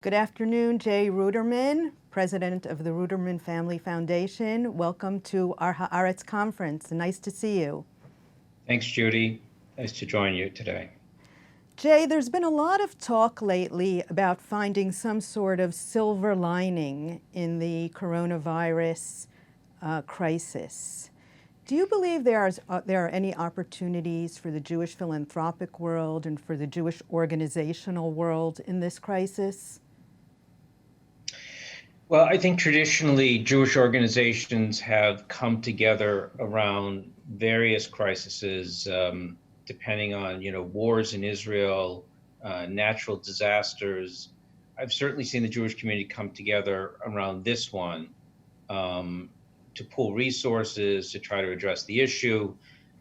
Good afternoon, Jay Rudderman, president of the Rudderman Family Foundation. Welcome to our Haaretz conference. Nice to see you. Thanks, Judy. Nice to join you today. Jay, there's been a lot of talk lately about finding some sort of silver lining in the coronavirus crisis. Do you believe there are any opportunities for the Jewish philanthropic world and for the Jewish organizational world in this crisis? Well, I think traditionally Jewish organizations have come together around various crises, depending on, wars in Israel, natural disasters. I've certainly seen the Jewish community come together around this one to pool resources, to try to address the issue.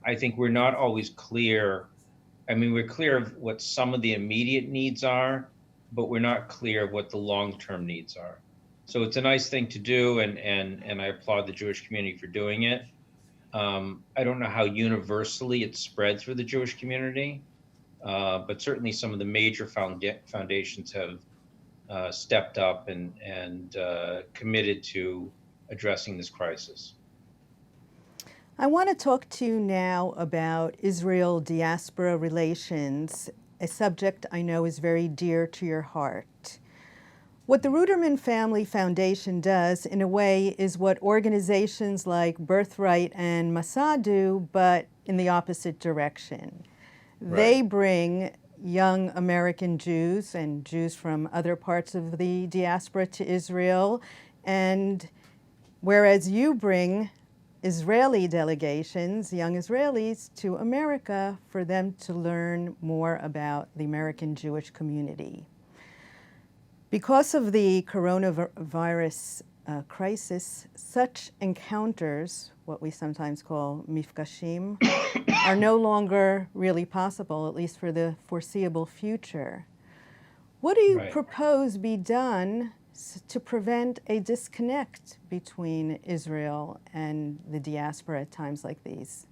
I think we're not always clear. I mean, we're clear of what some of the immediate needs are, but we're not clear of what the long-term needs are. So it's a nice thing to do, and I applaud the Jewish community for doing it. I don't know how universally it's spread through the Jewish community, but certainly some of the major foundations have stepped up and committed to addressing this crisis. I want to talk to you now about Israel-diaspora relations, a subject I know is very dear to your heart. What the Rudderman Family Foundation does, in a way, is what organizations like Birthright and Masa do, but in the opposite direction. Right. They bring young American Jews and Jews from other parts of the diaspora to Israel, and whereas you bring Israeli delegations, young Israelis, to America for them to learn more about the American Jewish community. Because of the coronavirus crisis, such encounters, what we sometimes call mifkashim, are no longer really possible, at least for the foreseeable future. What do you propose be done to prevent a disconnect between Israel and the diaspora at times like these?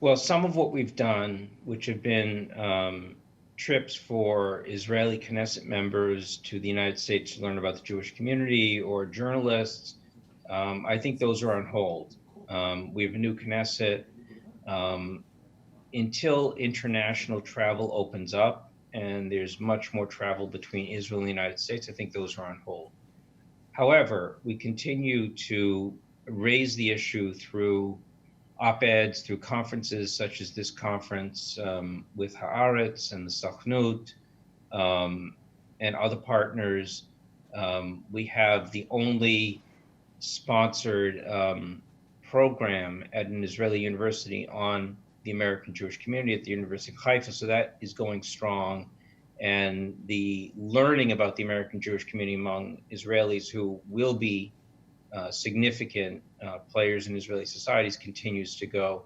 Well, some of what we've done, which have been trips for Israeli Knesset members to the United States to learn about the Jewish community, or journalists, I think those are on hold. We have a new Knesset. Until international travel opens up and there's much more travel between Israel and the United States, I think those are on hold. However, we continue to raise the issue through op-eds, through conferences such as this conference with Haaretz and the Sochnut and other partners. We have the only sponsored program at an Israeli university on the American Jewish community at the University of Haifa, so that is going strong. And the learning about the American Jewish community among Israelis who will be significant players in Israeli societies continues to go.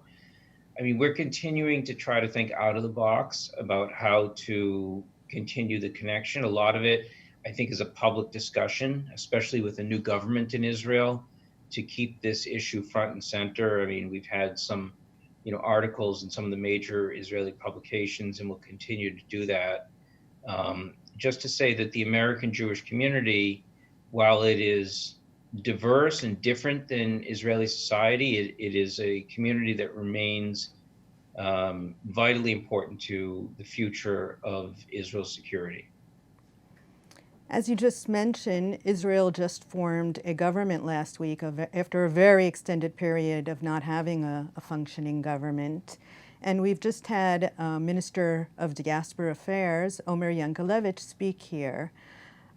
I mean, we're continuing to try to think out of the box about how to continue the connection. A lot of it, I think, is a public discussion, especially with a new government in Israel, to keep this issue front and center. I mean, we've had some, articles in some of the major Israeli publications, and we'll continue to do that. Just to say that the American Jewish community, while it is diverse and different than Israeli society, it is a community that remains vitally important to the future of Israel's security. As you just mentioned, Israel just formed a government last week after a very extended period of not having a functioning government. And we've just had Minister of Diaspora Affairs, Omer Yankelevich, speak here.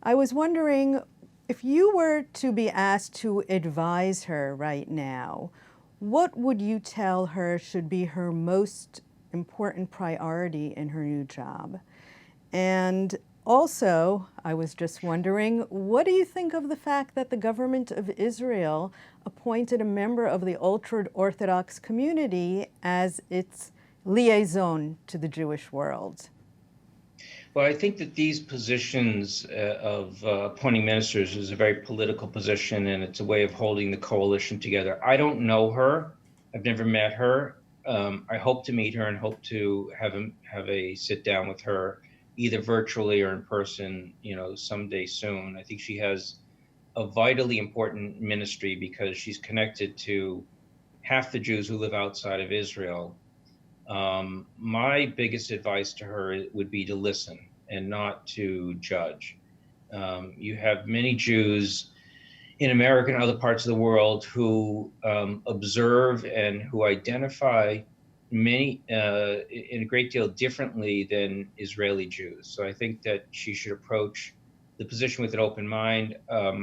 I was wondering, if you were to be asked to advise her right now, what would you tell her should be her most important priority in her new job? And also, I was just wondering, what do you think of the fact that the government of Israel appointed a member of the ultra-Orthodox community as its liaison to the Jewish world? Well, I think that these positions of appointing ministers is a very political position, and it's a way of holding the coalition together. I don't know her. I've never met her. I hope to meet her and hope to have a sit down with her either virtually or in person, someday soon. I think she has a vitally important ministry because she's connected to half the Jews who live outside of Israel. My biggest advice to her would be to listen and not to judge. You have many Jews in America and other parts of the world who observe and who identify many in a great deal differently than Israeli Jews. So I think that she should approach the position with an open mind.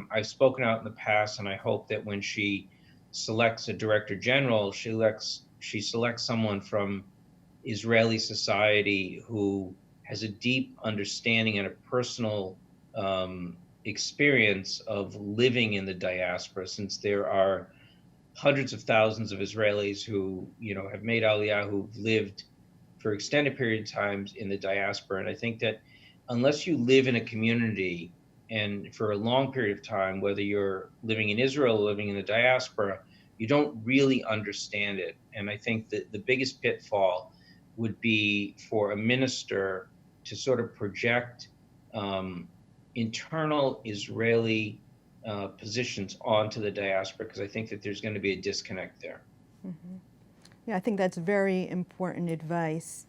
I've spoken out in the past, and I hope that when she selects a director general, she selects someone from Israeli society who has a deep understanding and a personal experience of living in the diaspora, since there are hundreds of thousands of Israelis who, have made Aliyah, who've lived for extended period of times in the diaspora. And I think that unless you live in a community and for a long period of time, whether you're living in Israel or living in the diaspora, you don't really understand it. And I think that the biggest pitfall would be for a minister to sort of project internal Israeli positions onto the diaspora, because I think that there's going to be a disconnect there. Mm-hmm. Yeah, I think that's very important advice.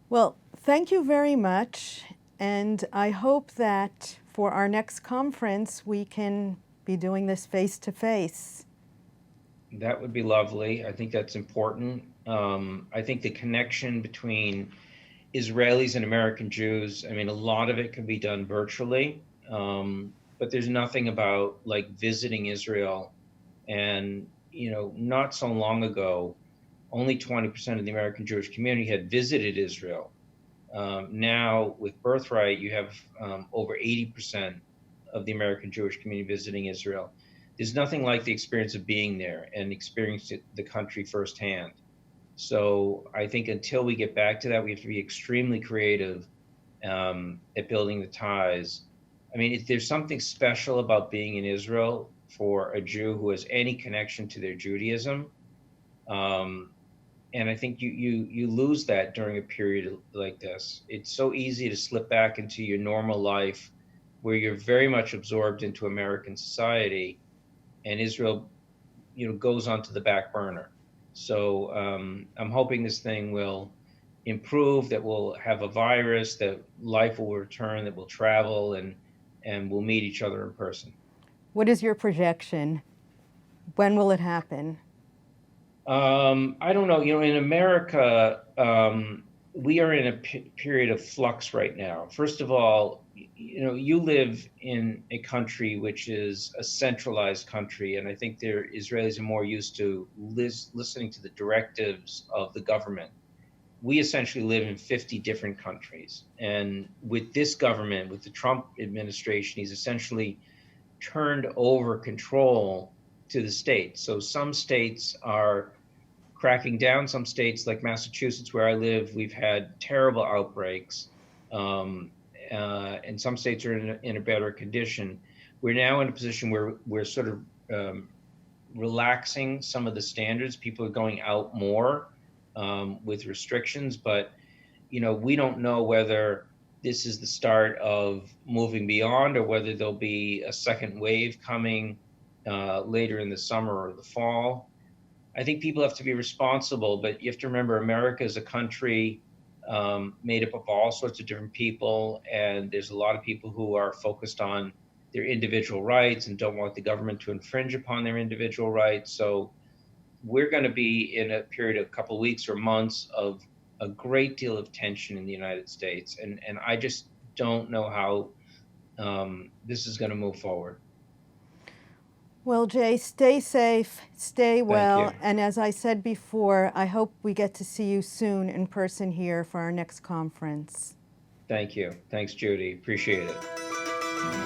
Well, thank you very much, and I hope that for our next conference we can be doing this face-to-face. That would be lovely. I think that's important. I think the connection between Israelis and American Jews, a lot of it can be done virtually, but there's nothing about like visiting Israel. And, not so long ago, only 20% of the American Jewish community had visited Israel. Now, with Birthright, you have over 80% of the American Jewish community visiting Israel. There's nothing like the experience of being there and experiencing the country firsthand. So I think until we get back to that, we have to be extremely creative at building the ties. If there's something special about being in Israel for a Jew who has any connection to their Judaism, and I think you lose that during a period like this. It's so easy to slip back into your normal life where you're very much absorbed into American society, and Israel, goes onto the back burner. So I'm hoping this thing will improve, that we'll have a virus, that life will return, that we'll travel, and we'll meet each other in person. What is your projection? When will it happen? I don't know. In America, we are in a period of flux right now. First of all, you live in a country which is a centralized country, and I think Israelis are more used to listening to the directives of the government. We essentially live in 50 different countries, and with this government, with the Trump administration, he's essentially turned over control to the states. So some states are cracking down. Some states, like Massachusetts, where I live, we've had terrible outbreaks. And some states are in a better condition. We're now in a position where we're sort of relaxing some of the standards. People are going out more with restrictions, but we don't know whether this is the start of moving beyond, or whether there'll be a second wave coming later in the summer or the fall. I think people have to be responsible, but you have to remember America is a country made up of all sorts of different people, and there's a lot of people who are focused on their individual rights and don't want the government to infringe upon their individual rights. So we're going to be in a period of a couple of weeks or months of a great deal of tension in the United States, and I just don't know how this is going to move forward. Well, Jay, stay safe, stay well, Thank you. and as I said before, I hope we get to see you soon in person here for our next conference. Thank you. Thanks, Jody. Appreciate it.